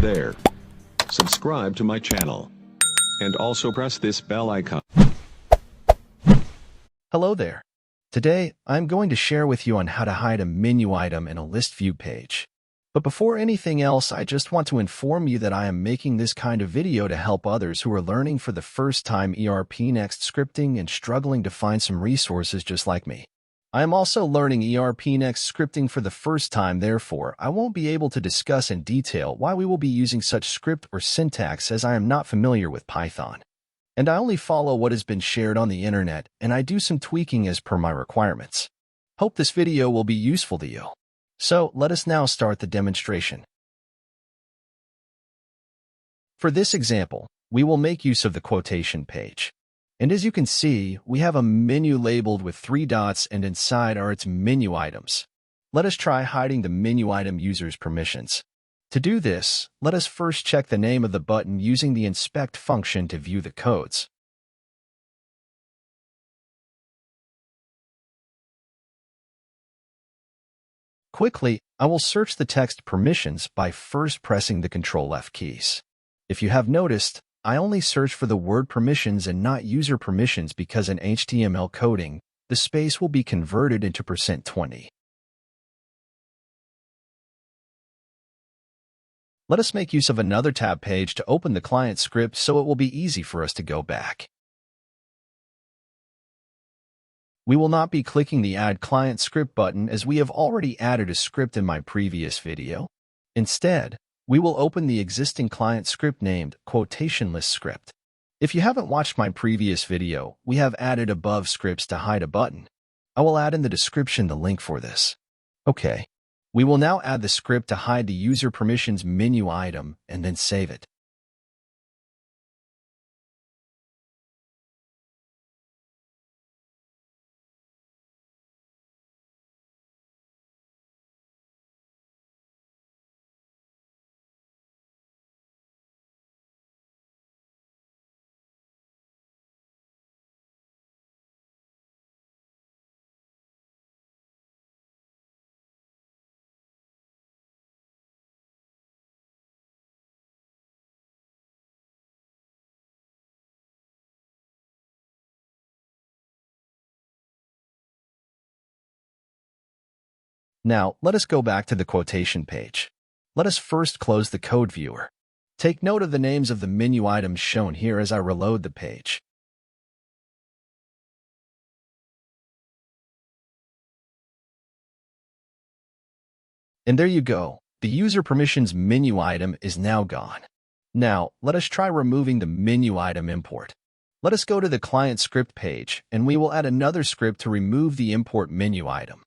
there. Subscribe to my channel. And also press this bell icon. Hello there. Today, I'm going to share with you on how to hide a menu item in a list view page. But before anything else, I just want to inform you that I am making this kind of video to help others who are learning for the first time ERPNext scripting and struggling to find some resources just like me. I am also learning ERPNext scripting for the first time, therefore, I won't be able to discuss in detail why we will be using such script or syntax as I am not familiar with Python. And I only follow what has been shared on the internet, and I do some tweaking as per my requirements. Hope this video will be useful to you. So, let us now start the demonstration. For this example, we will make use of the quotation page. And as you can see, we have a menu labeled with 3 dots and inside are its menu items. Let us try hiding the menu item user's permissions. To do this, let us first check the name of the button using the inspect function to view the codes. Quickly, I will search the text permissions by first pressing the Ctrl F keys. If you have noticed, I only search for the word permissions and not user permissions because in HTML coding, the space will be converted into %20. Let us make use of another tab page to open the client script so it will be easy for us to go back. We will not be clicking the Add Client Script button as we have already added a script in my previous video. Instead, we will open the existing client script named Quotation List Script. If you haven't watched my previous video, we have added above scripts to hide a button. I will add in the description the link for this. Okay. We will now add the script to hide the user permissions menu item and then save it. Now, let us go back to the quotation page. Let us first close the code viewer. Take note of the names of the menu items shown here as I reload the page. And there you go. The user permissions menu item is now gone. Now, let us try removing the menu item import. Let us go to the client script page, and we will add another script to remove the import menu item.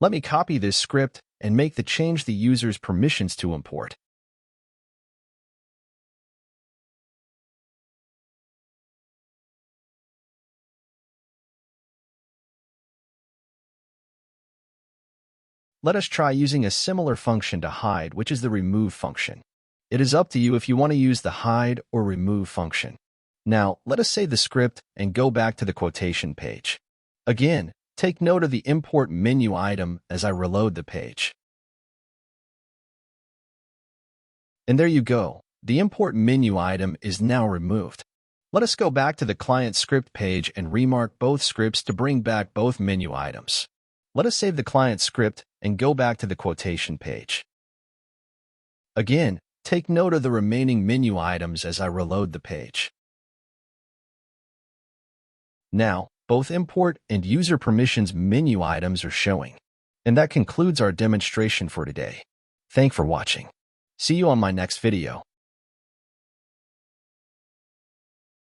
Let me copy this script and make the change the user's permissions to import. Let us try using a similar function to hide, which is the remove function. It is up to you if you want to use the hide or remove function. Now, let us save the script and go back to the quotation page. Again, take note of the import menu item as I reload the page. And there you go. The import menu item is now removed. Let us go back to the client script page and remark both scripts to bring back both menu items. Let us save the client script and go back to the quotation page. Again, take note of the remaining menu items as I reload the page. Now, both import and user permissions menu items are showing. And that concludes our demonstration for today. Thanks for watching. See you on my next video.